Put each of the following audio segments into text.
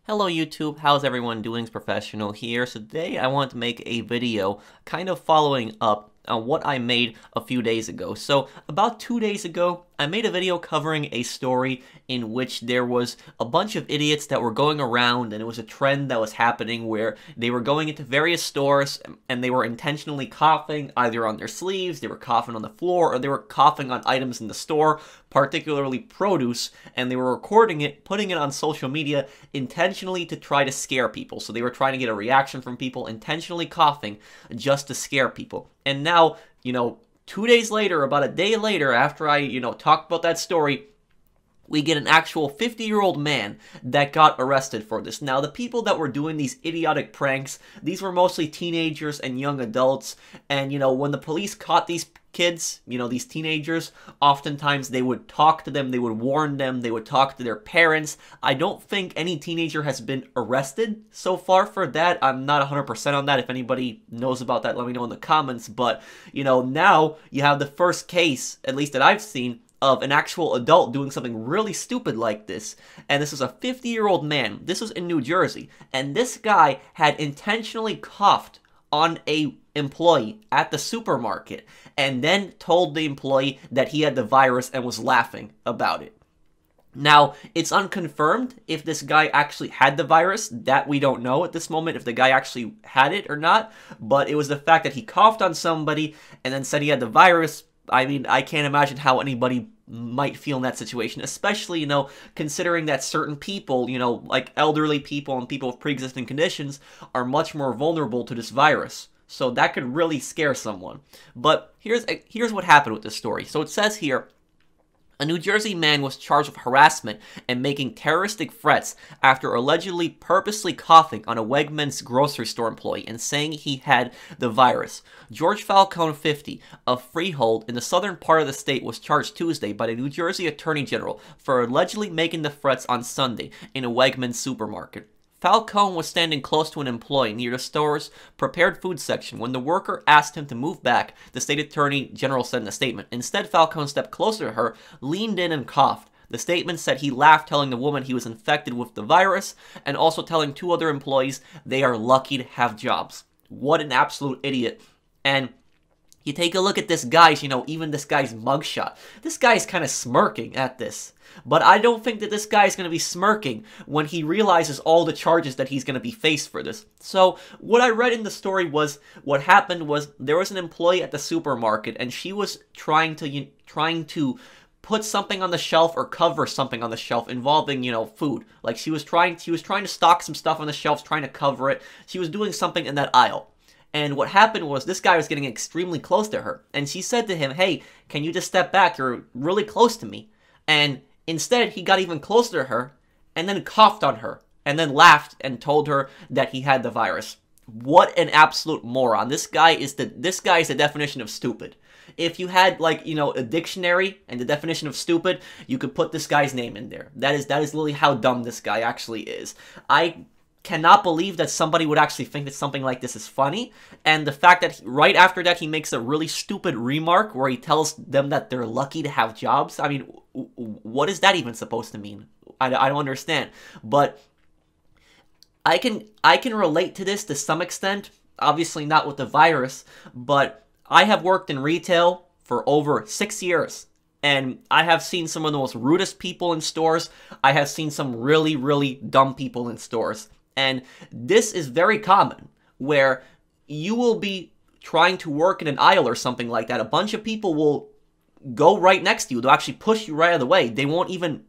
Hello YouTube, how's everyone doing? It's Professional here. So today I want to make a video kind of following up on what I made a few days ago. So about 2 days ago, I made a video covering a story in which there was a bunch of idiots that were going around, and it was a trend that was happening where they were going into various stores and they were intentionally coughing either on their sleeves, they were coughing on the floor, or they were coughing on items in the store, particularly produce, and they were recording it, putting it on social media intentionally to try to scare people. So they were trying to get a reaction from people, intentionally coughing just to scare people. And now, 2 days later, about a day later, after I, talked about that story, we get an actual 50-year-old man that got arrested for this. Now, the people that were doing these idiotic pranks, these were mostly teenagers and young adults. And, when the police caught these kids, these teenagers, oftentimes they would talk to them, they would warn them, they would talk to their parents. I don't think any teenager has been arrested so far for that. I'm not 100% on that. If anybody knows about that, let me know in the comments. But, now you have the first case, at least that I've seen, of an actual adult doing something really stupid like this. And this is a 50-year-old man. This was in New Jersey. And this guy had intentionally coughed on a employee at the supermarket and then told the employee that he had the virus and was laughing about it. Now, it's unconfirmed if this guy actually had the virus. That we don't know at this moment, if the guy actually had it or not. But it was the fact that he coughed on somebody and then said he had the virus. I mean, I can't imagine how anybody might feel in that situation, especially, considering that certain people, like elderly people and people with pre-existing conditions are much more vulnerable to this virus. So that could really scare someone. But here's what happened with this story. So it says here, a New Jersey man was charged with harassment and making terroristic threats after allegedly purposely coughing on a Wegmans grocery store employee and saying he had the virus. George Falcone, 50, of Freehold in the southern part of the state, was charged Tuesday by the New Jersey Attorney General for allegedly making the threats on Sunday in a Wegmans supermarket. Falcone was standing close to an employee near the store's prepared food section when the worker asked him to move back, the state attorney general said in a statement. Instead, Falcone stepped closer to her, leaned in, and coughed. The statement said he laughed, telling the woman he was infected with the virus, and also telling two other employees they are lucky to have jobs. What an absolute idiot. And you take a look at this guy's, even this guy's mugshot. This guy's kind of smirking at this. But I don't think that this guy's going to be smirking when he realizes all the charges that he's going to be faced for this. So what I read in the story was, what happened was there was an employee at the supermarket and she was trying to put something on the shelf or cover something on the shelf involving, food. Like she was trying to stock some stuff on the shelves, trying to cover it. She was doing something in that aisle. And what happened was this guy was getting extremely close to her. And she said to him, "Hey, can you just step back? You're really close to me." And instead, he got even closer to her and then coughed on her and then laughed and told her that he had the virus. What an absolute moron. This guy is the definition of stupid. If you had, a dictionary and the definition of stupid, you could put this guy's name in there. That is literally how dumb this guy actually is. I cannot believe that somebody would actually think that something like this is funny, and the fact that right after that he makes a really stupid remark where he tells them that they're lucky to have jobs. I mean, what is that even supposed to mean? I don't understand. But I can relate to this to some extent, obviously not with the virus, but I have worked in retail for over 6 years. And I have seen some of the most rudest people in stores. I have seen some really, really dumb people in stores. And this is very common, where you will be trying to work in an aisle or something like that. A bunch of people will go right next to you. They'll actually push you right out of the way. They won't even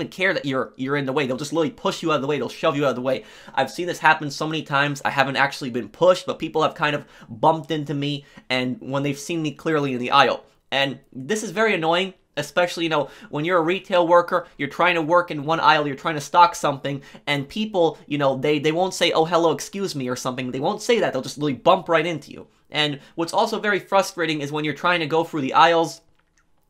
care that you're in the way. They'll just literally push you out of the way. They'll shove you out of the way. I've seen this happen so many times. I haven't actually been pushed, but people have kind of bumped into me, and when they've seen me clearly in the aisle. And this is very annoying, especially, when you're a retail worker, you're trying to work in one aisle, you're trying to stock something, and people, they won't say, "Oh, hello, excuse me," or something. They won't say that. They'll just really bump right into you. And what's also very frustrating is when you're trying to go through the aisles,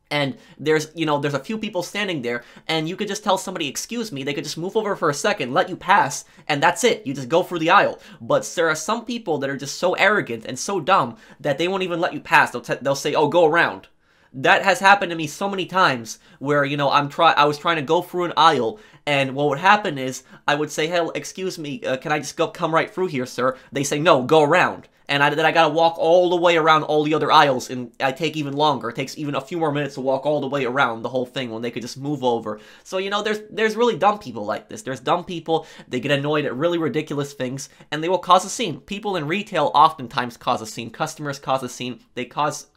and there's a few people standing there, and you could just tell somebody, "Excuse me," they could just move over for a second, let you pass, and that's it. You just go through the aisle. But there are some people that are just so arrogant and so dumb that they won't even let you pass. They'll say, "Oh, go around." that has happened to me so many times where, you know, I was trying to go through an aisle, and what would happen is I would say, hey, excuse me, can I just come right through here, sir? They say, no, go around. And then I gotta walk all the way around all the other aisles, and I take even longer. It takes even a few more minutes to walk all the way around the whole thing when they could just move over. So, you know, there's really dumb people like this. There's dumb people, they get annoyed at really ridiculous things, and they will cause a scene. People in retail oftentimes cause a scene. Customers cause a scene. They cause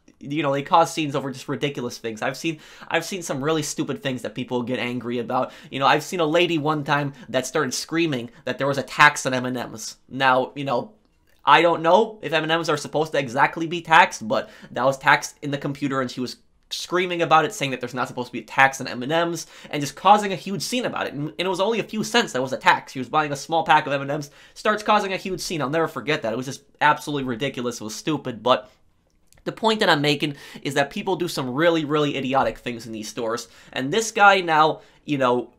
scenes over just ridiculous things. I've seen some really stupid things that people get angry about. You know, I've seen a lady one time that started screaming that there was a tax on M&Ms. Now, you know, I don't know if M&Ms are supposed to exactly be taxed, but that was taxed in the computer, and she was screaming about it, saying that there's not supposed to be a tax on M&Ms, and just causing a huge scene about it. And it was only a few cents that was a tax. She was buying a small pack of M&Ms, starts causing a huge scene. I'll never forget that. It was just absolutely ridiculous. It was stupid, but the point that I'm making is that people do some really, really idiotic things in these stores. And this guy now, you know,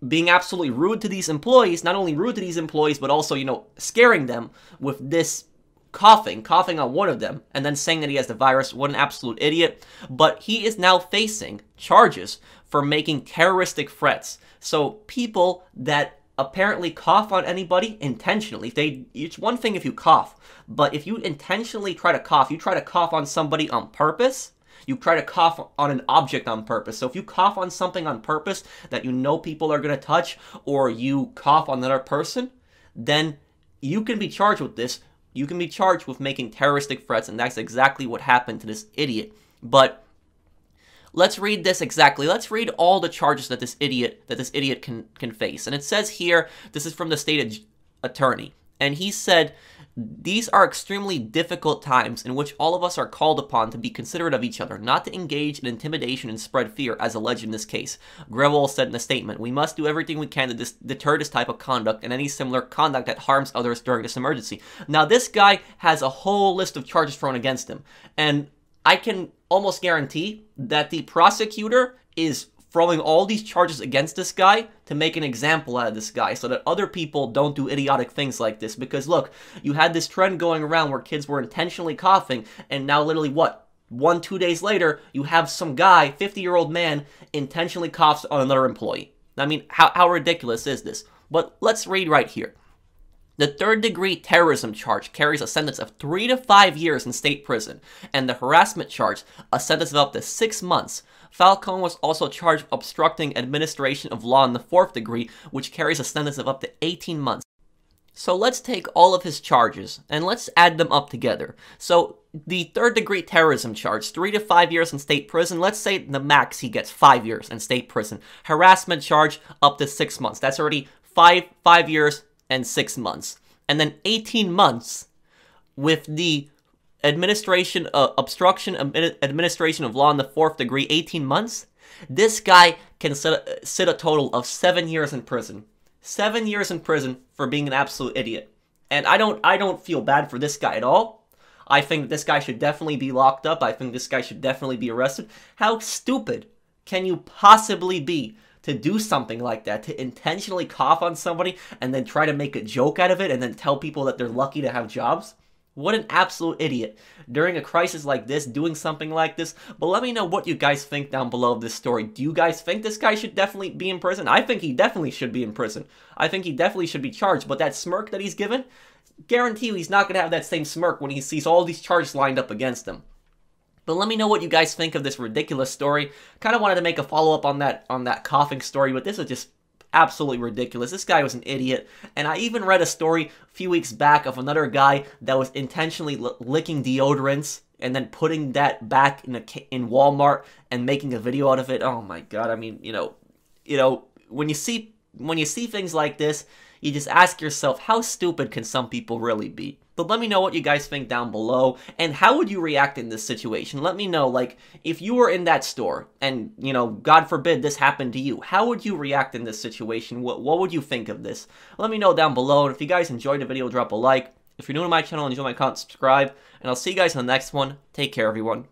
being absolutely rude to these employees, not only rude to these employees, but also, you know, scaring them with this coughing on one of them, and then saying that he has the virus. What an absolute idiot. But he is now facing charges for making terroristic threats. So people that apparently cough on anybody intentionally, it's one thing if you cough, but if you intentionally try to cough on somebody on purpose, you try to cough on an object on purpose. So if you cough on something on purpose that you know people are going to touch, or you cough on another person, then you can be charged with this. You can be charged with making terroristic threats, and that's exactly what happened to this idiot. But let's read this exactly. Let's read all the charges that this idiot can face. And it says here, this is from the state attorney, and he said, these are extremely difficult times in which all of us are called upon to be considerate of each other, not to engage in intimidation and spread fear, as alleged in this case. Grewal said in a statement, we must do everything we can to deter this type of conduct and any similar conduct that harms others during this emergency. Now, this guy has a whole list of charges thrown against him, and I can almost guarantee that the prosecutor is throwing all these charges against this guy to make an example out of this guy so that other people don't do idiotic things like this. Because look, you had this trend going around where kids were intentionally coughing, and now literally what? 1-2 days later, you have some guy, 50-year-old man, intentionally coughs on another employee. I mean, how ridiculous is this? But let's read right here. The third-degree terrorism charge carries a sentence of 3 to 5 years in state prison, and the harassment charge, a sentence of up to 6 months. Falcone was also charged with obstructing administration of law in the 4th degree, which carries a sentence of up to 18 months. So let's take all of his charges, and let's add them up together. So the third-degree terrorism charge, 3 to 5 years in state prison. Let's say the max he gets 5 years in state prison. Harassment charge, up to 6 months. That's already 5 years and 6 months. And then 18 months with the administration administration of law in the 4th degree, 18 months. This guy can sit a total of 7 years in prison. 7 years in prison for being an absolute idiot. And I don't feel bad for this guy at all. I think this guy should definitely be locked up. I think this guy should definitely be arrested. How stupid can you possibly be to do something like that, to intentionally cough on somebody and then try to make a joke out of it and then tell people that they're lucky to have jobs? What an absolute idiot. During a crisis like this, doing something like this. But let me know what you guys think down below of this story. Do you guys think this guy should definitely be in prison? I think he definitely should be in prison. I think he definitely should be charged. But that smirk that he's given, guarantee you he's not going to have that same smirk when he sees all these charges lined up against him. But let me know what you guys think of this ridiculous story. Kind of wanted to make a follow-up on that coughing story, but this is just absolutely ridiculous. This guy was an idiot. And I even read a story a few weeks back of another guy that was intentionally licking deodorants and then putting that back in Walmart and making a video out of it. Oh my god. I mean, you know, when you see things like this, you just ask yourself, how stupid can some people really be? But let me know what you guys think down below, and how would you react in this situation? Let me know, like, if you were in that store, and, you know, God forbid this happened to you, how would you react in this situation? What would you think of this? Let me know down below, and if you guys enjoyed the video, drop a like. If you're new to my channel and enjoy my content, subscribe, and I'll see you guys in the next one. Take care, everyone.